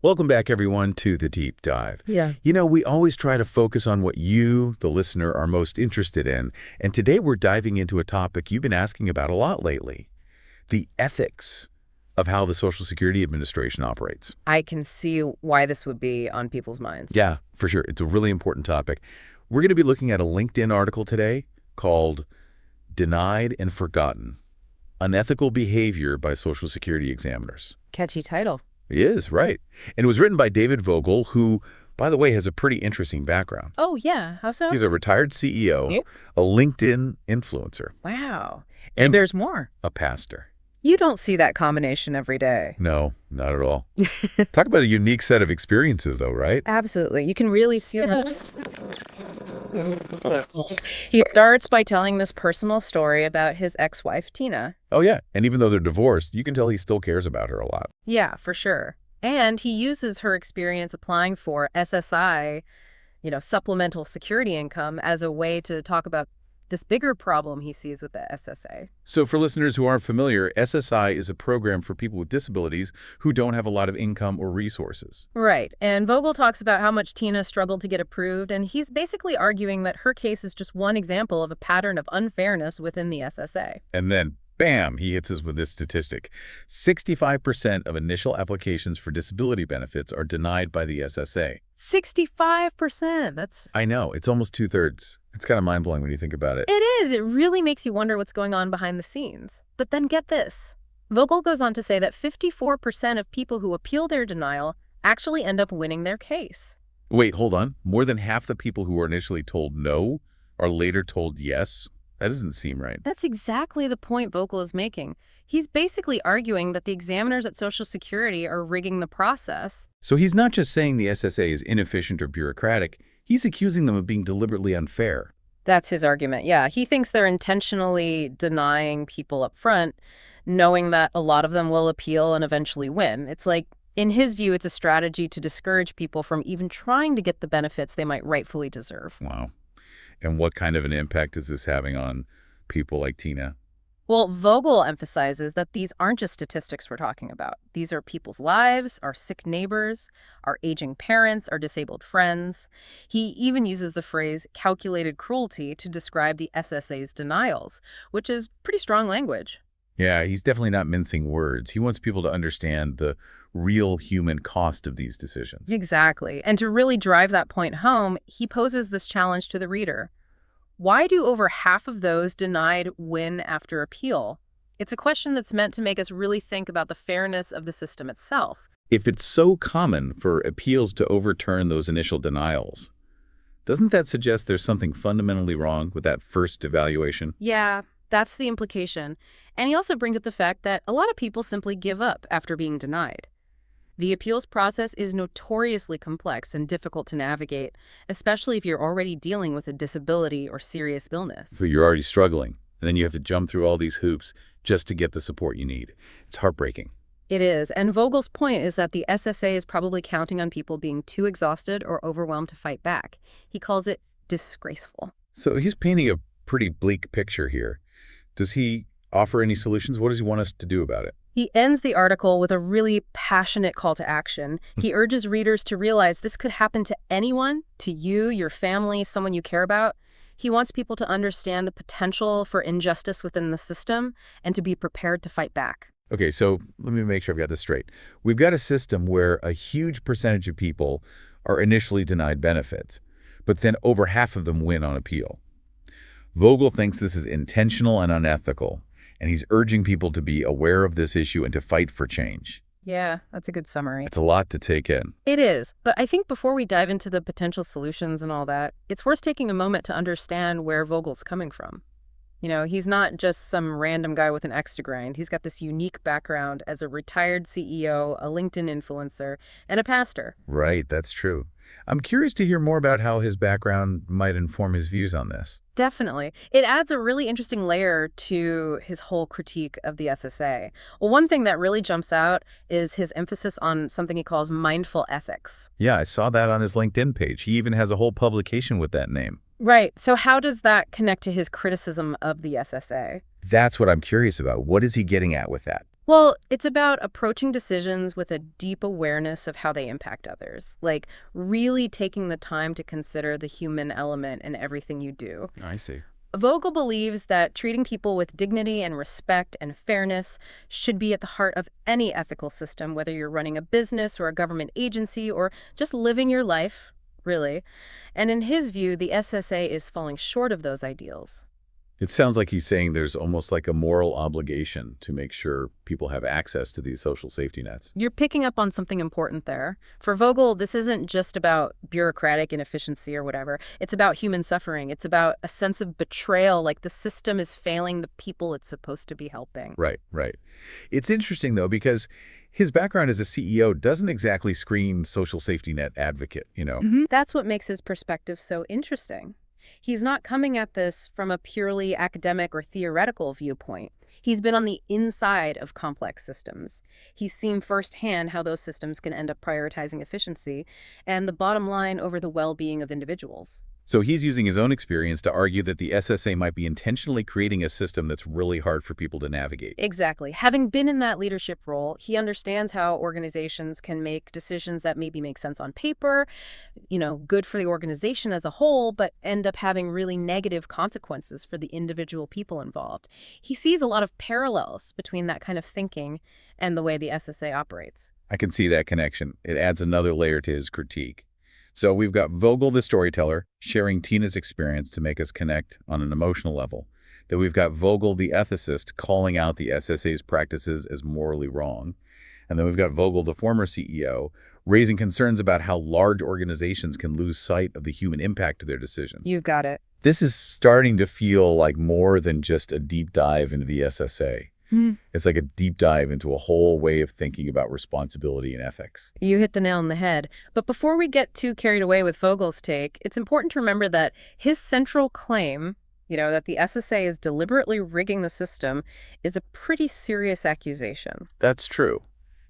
Welcome back, everyone, to The Deep Dive. Yeah. We always try to focus on what you, the listener, are most interested in. And today we're diving into a topic you've been asking about a lot lately, the ethics of how the Social Security Administration operates. I can see why this would be on people's minds. Yeah, for sure. It's a really important topic. We're going to be looking at a LinkedIn article today called Denied and Forgotten: Unethical Behavior by Social Security Examiners. Catchy title. It is, right. And it was written by David Vogel, who, by the way, has a pretty interesting background. Oh, yeah. How so? He's a retired CEO, a LinkedIn influencer. Wow. And there's more. A pastor. You don't see that combination every day. No, not at all. Talk about a unique set of experiences, though, right? Absolutely. You can really see He starts by telling this personal story about his ex-wife, Tina. Oh, yeah. And even though they're divorced, you can tell he still cares about her a lot. Yeah, for sure. And he uses her experience applying for SSI, supplemental security income, as a way to talk about this bigger problem he sees with the SSA. So for listeners who aren't familiar, SSI is a program for people with disabilities who don't have a lot of income or resources. Right. And Vogel talks about how much Tina struggled to get approved, and he's basically arguing that her case is just one example of a pattern of unfairness within the SSA. And then, bam, he hits us with this statistic. 65% of initial applications for disability benefits are denied by the SSA. 65%. That's... I know. It's almost two-thirds. It's kind of mind-blowing when you think about it. It is. It really makes you wonder what's going on behind the scenes. But then get this. Vogel goes on to say that 54% of people who appeal their denial actually end up winning their case. Wait, hold on. More than half the people who are initially told no are later told yes? That doesn't seem right. That's exactly the point Vogel is making. He's basically arguing that the examiners at Social Security are rigging the process. So he's not just saying the SSA is inefficient or bureaucratic. He's accusing them of being deliberately unfair. That's his argument, yeah. He thinks they're intentionally denying people up front, knowing that a lot of them will appeal and eventually win. It's like, in his view, it's a strategy to discourage people from even trying to get the benefits they might rightfully deserve. Wow. And what kind of an impact is this having on people like Tina? Well, Vogel emphasizes that these aren't just statistics we're talking about. These are people's lives, our sick neighbors, our aging parents, our disabled friends. He even uses the phrase calculated cruelty to describe the SSA's denials, which is pretty strong language. Yeah, he's definitely not mincing words. He wants people to understand the real human cost of these decisions. Exactly. And to really drive that point home, he poses this challenge to the reader. Why do over half of those denied win after appeal? It's a question that's meant to make us really think about the fairness of the system itself. If it's so common for appeals to overturn those initial denials, doesn't that suggest there's something fundamentally wrong with that first evaluation? Yeah, that's the implication. And he also brings up the fact that a lot of people simply give up after being denied. The appeals process is notoriously complex and difficult to navigate, especially if you're already dealing with a disability or serious illness. So you're already struggling, and then you have to jump through all these hoops just to get the support you need. It's heartbreaking. It is, and Vogel's point is that the SSA is probably counting on people being too exhausted or overwhelmed to fight back. He calls it disgraceful. So he's painting a pretty bleak picture here. Does he offer any solutions? What does he want us to do about it? He ends the article with a really passionate call to action. He urges readers to realize this could happen to anyone, to you, your family, someone you care about. He wants people to understand the potential for injustice within the system and to be prepared to fight back. Okay, so let me make sure I've got this straight. We've got a system where a huge percentage of people are initially denied benefits, but then over half of them win on appeal. Vogel thinks this is intentional and unethical, and he's urging people to be aware of this issue and to fight for change. Yeah, that's a good summary. It's a lot to take in. It is, but I think before we dive into the potential solutions and all that, it's worth taking a moment to understand where Vogel's coming from. He's not just some random guy with an axe to grind. He's got this unique background as a retired CEO, a LinkedIn influencer, and a pastor. Right, that's true. I'm curious to hear more about how his background might inform his views on this. Definitely. It adds a really interesting layer to his whole critique of the SSA. Well, one thing that really jumps out is his emphasis on something he calls mindful ethics. Yeah, I saw that on his LinkedIn page. He even has a whole publication with that name. Right. So how does that connect to his criticism of the SSA? That's what I'm curious about. What is he getting at with that? Well, it's about approaching decisions with a deep awareness of how they impact others, like really taking the time to consider the human element in everything you do. I see. Vogel believes that treating people with dignity and respect and fairness should be at the heart of any ethical system, whether you're running a business or a government agency or just living your life, really. And in his view, the SSA is falling short of those ideals. It sounds like he's saying there's almost like a moral obligation to make sure people have access to these social safety nets. You're picking up on something important there. For Vogel, this isn't just about bureaucratic inefficiency or whatever. It's about human suffering. It's about a sense of betrayal, like the system is failing the people it's supposed to be helping. Right, right. It's interesting, though, because his background as a CEO doesn't exactly scream social safety net advocate. That's what makes his perspective so interesting. He's not coming at this from a purely academic or theoretical viewpoint. He's been on the inside of complex systems. He's seen firsthand how those systems can end up prioritizing efficiency and the bottom line over the well-being of individuals. So he's using his own experience to argue that the SSA might be intentionally creating a system that's really hard for people to navigate. Exactly. Having been in that leadership role, he understands how organizations can make decisions that maybe make sense on paper, good for the organization as a whole, but end up having really negative consequences for the individual people involved. He sees a lot of parallels between that kind of thinking and the way the SSA operates. I can see that connection. It adds another layer to his critique. So we've got Vogel, the storyteller, sharing Tina's experience to make us connect on an emotional level. Then we've got Vogel, the ethicist, calling out the SSA's practices as morally wrong. And then we've got Vogel, the former CEO, raising concerns about how large organizations can lose sight of the human impact of their decisions. You've got it. This is starting to feel like more than just a deep dive into the SSA. It's like a deep dive into a whole way of thinking about responsibility and ethics. You hit the nail on the head. But before we get too carried away with Vogel's take, it's important to remember that his central claim, that the SSA is deliberately rigging the system, is a pretty serious accusation. That's true.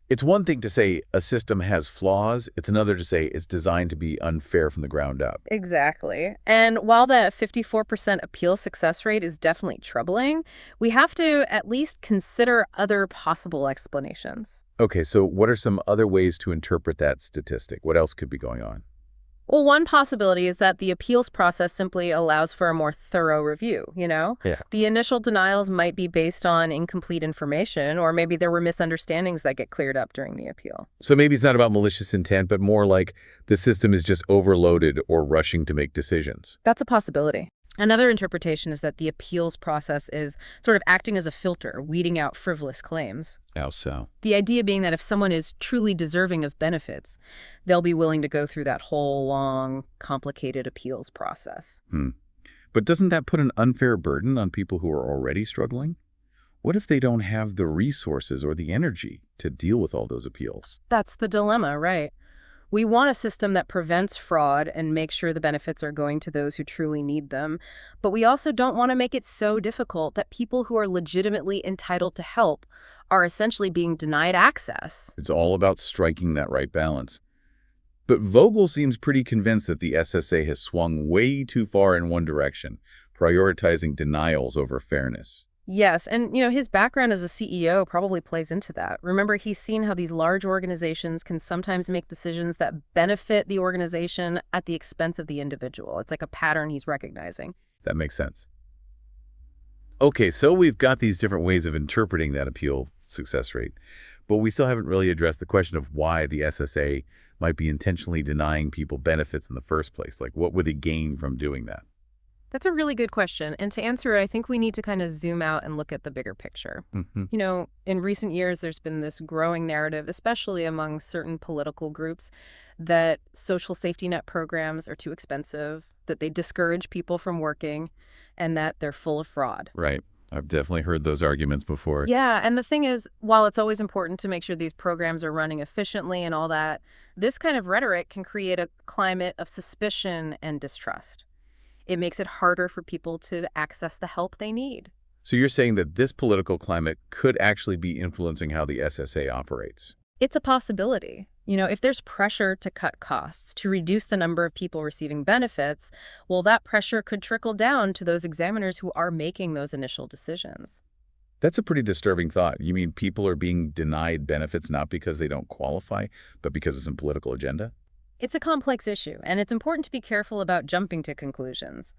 It's one thing to say a system has flaws. It's another to say it's designed to be unfair from the ground up. Exactly. And while the 54% appeal success rate is definitely troubling, we have to at least consider other possible explanations. Okay, so what are some other ways to interpret that statistic? What else could be going on? Well, one possibility is that the appeals process simply allows for a more thorough review. Yeah. The initial denials might be based on incomplete information, or maybe there were misunderstandings that get cleared up during the appeal. So maybe it's not about malicious intent, but more like the system is just overloaded or rushing to make decisions. That's a possibility. Another interpretation is that the appeals process is sort of acting as a filter, weeding out frivolous claims. How so? The idea being that if someone is truly deserving of benefits, they'll be willing to go through that whole long, complicated appeals process. But doesn't that put an unfair burden on people who are already struggling? What if they don't have the resources or the energy to deal with all those appeals? That's the dilemma, right? We want a system that prevents fraud and makes sure the benefits are going to those who truly need them. But we also don't want to make it so difficult that people who are legitimately entitled to help are essentially being denied access. It's all about striking that right balance. But Vogel seems pretty convinced that the SSA has swung way too far in one direction, prioritizing denials over fairness. Yes, and his background as a CEO probably plays into that. Remember, he's seen how these large organizations can sometimes make decisions that benefit the organization at the expense of the individual. It's like a pattern he's recognizing. That makes sense. Okay, so we've got these different ways of interpreting that appeal success rate, but we still haven't really addressed the question of why the SSA might be intentionally denying people benefits in the first place. Like, what would they gain from doing that? That's a really good question. And to answer it, I think we need to kind of zoom out and look at the bigger picture. In recent years, there's been this growing narrative, especially among certain political groups, that social safety net programs are too expensive, that they discourage people from working, and that they're full of fraud. Right. I've definitely heard those arguments before. Yeah, and the thing is, while it's always important to make sure these programs are running efficiently and all that, this kind of rhetoric can create a climate of suspicion and distrust. It makes it harder for people to access the help they need. So you're saying that this political climate could actually be influencing how the SSA operates? It's a possibility. If there's pressure to cut costs, to reduce the number of people receiving benefits, well, that pressure could trickle down to those examiners who are making those initial decisions. That's a pretty disturbing thought. You mean people are being denied benefits not because they don't qualify, but because of some political agenda? It's a complex issue, and it's important to be careful about jumping to conclusions.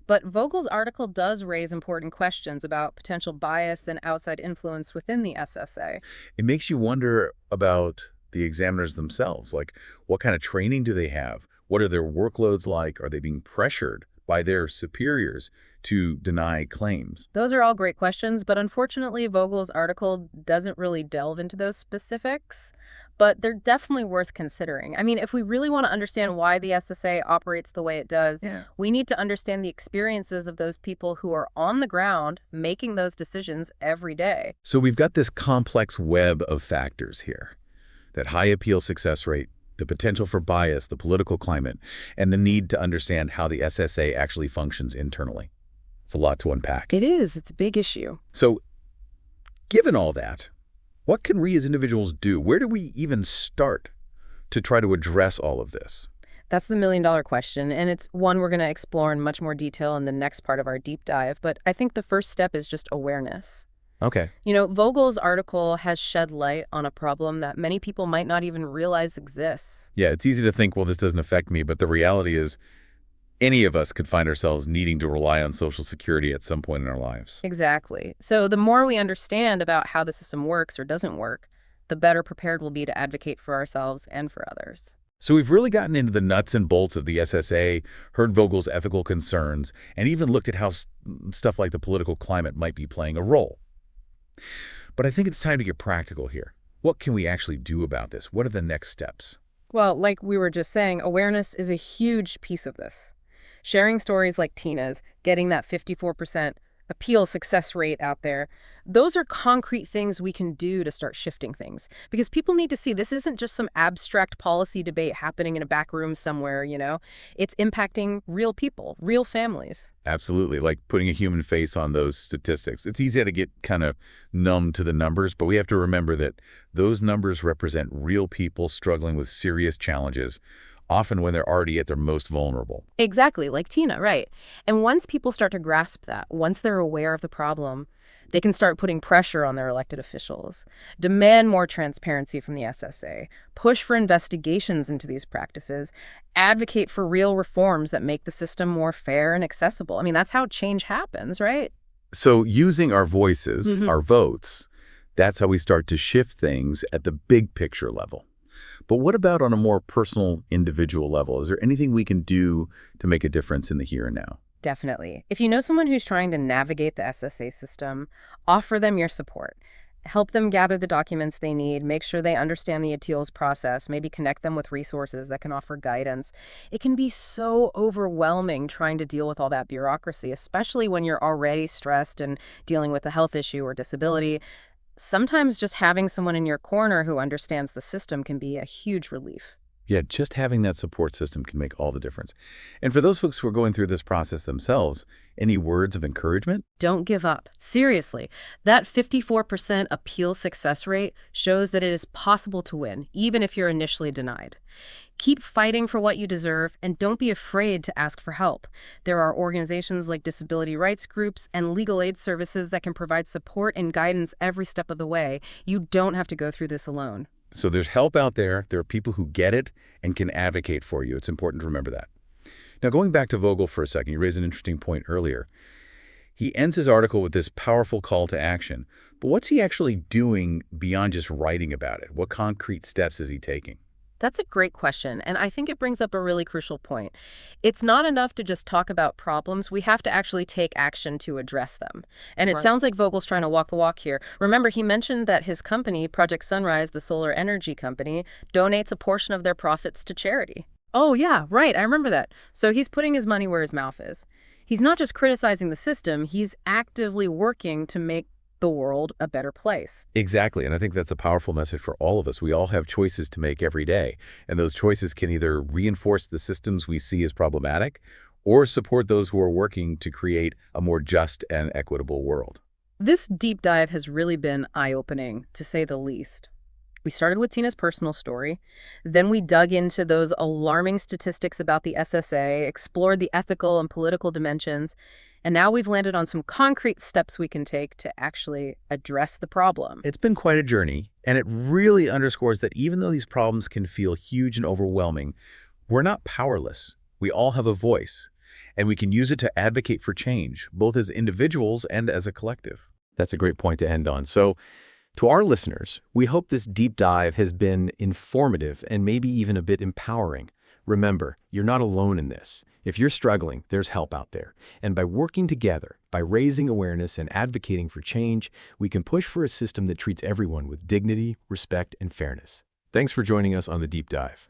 But Vogel's article does raise important questions about potential bias and outside influence within the SSA. It makes you wonder about the examiners themselves. Like, what kind of training do they have? What are their workloads like? Are they being pressured by their superiors to deny claims? Those are all great questions, but unfortunately, Vogel's article doesn't really delve into those specifics, but they're definitely worth considering. I mean, if we really want to understand why the SSA operates the way it does, Yeah. we need to understand the experiences of those people who are on the ground making those decisions every day. So we've got this complex web of factors here. That high appeal success rate, the potential for bias, the political climate, and the need to understand how the SSA actually functions internally. It's a lot to unpack. It is. It's a big issue. So, given all that, what can we as individuals do? Where do we even start to try to address all of this? That's the million-dollar question, and it's one we're going to explore in much more detail in the next part of our deep dive. But I think the first step is just awareness. Okay. Vogel's article has shed light on a problem that many people might not even realize exists. Yeah, it's easy to think, well, this doesn't affect me, but the reality is any of us could find ourselves needing to rely on Social Security at some point in our lives. Exactly. So the more we understand about how the system works or doesn't work, the better prepared we'll be to advocate for ourselves and for others. So we've really gotten into the nuts and bolts of the SSA, heard Vogel's ethical concerns, and even looked at how stuff like the political climate might be playing a role. But I think it's time to get practical here. What can we actually do about this? What are the next steps? Well, like we were just saying, awareness is a huge piece of this. Sharing stories like Tina's, getting that 54% appeal success rate out there, those are concrete things we can do to start shifting things. Because people need to see this isn't just some abstract policy debate happening in a back room somewhere. It's impacting real people, real families. Absolutely, like putting a human face on those statistics. It's easy to get kind of numb to the numbers, but we have to remember that those numbers represent real people struggling with serious challenges, often when they're already at their most vulnerable. Exactly, like Tina, right. And once people start to grasp that, once they're aware of the problem, they can start putting pressure on their elected officials, demand more transparency from the SSA, push for investigations into these practices, advocate for real reforms that make the system more fair and accessible. I mean, that's how change happens, right? So using our voices, our votes, that's how we start to shift things at the big picture level. But what about on a more personal, individual level? Is there anything we can do to make a difference in the here and now? Definitely. If you know someone who's trying to navigate the SSA system, offer them your support. Help them gather the documents they need, make sure they understand the appeals process, maybe connect them with resources that can offer guidance. It can be so overwhelming trying to deal with all that bureaucracy, especially when you're already stressed and dealing with a health issue or disability. Sometimes just having someone in your corner who understands the system can be a huge relief. Yeah, just having that support system can make all the difference. And for those folks who are going through this process themselves, any words of encouragement? Don't give up. Seriously, that 54% appeal success rate shows that it is possible to win, even if you're initially denied. Keep fighting for what you deserve, and don't be afraid to ask for help. There are organizations like disability rights groups and legal aid services that can provide support and guidance every step of the way. You don't have to go through this alone. So there's help out there. There are people who get it and can advocate for you. It's important to remember that. Now, going back to Vogel for a second, you raised an interesting point earlier. He ends his article with this powerful call to action. But what's he actually doing beyond just writing about it? What concrete steps is he taking? That's a great question, and I think it brings up a really crucial point. It's not enough to just talk about problems. We have to actually take action to address them. And it sounds like Vogel's trying to walk the walk here. Remember, he mentioned that his company, Project Sunrise, the solar energy company, donates a portion of their profits to charity. Oh, yeah, right. I remember that. So he's putting his money where his mouth is. He's not just criticizing the system, he's actively working to make the world a better place. Exactly, and I think that's a powerful message for all of us. We all have choices to make every day, and those choices can either reinforce the systems we see as problematic or support those who are working to create a more just and equitable world. This deep dive has really been eye-opening, to say the least. We started with Tina's personal story. Then we dug into those alarming statistics about the SSA, explored the ethical and political dimensions, and now we've landed on some concrete steps we can take to actually address the problem. It's been quite a journey, and it really underscores that even though these problems can feel huge and overwhelming, we're not powerless. We all have a voice, and we can use it to advocate for change, both as individuals and as a collective. That's a great point to end on. So, to our listeners, we hope this deep dive has been informative and maybe even a bit empowering. Remember, you're not alone in this. If you're struggling, there's help out there. And by working together, by raising awareness and advocating for change, we can push for a system that treats everyone with dignity, respect, and fairness. Thanks for joining us on The Deep Dive.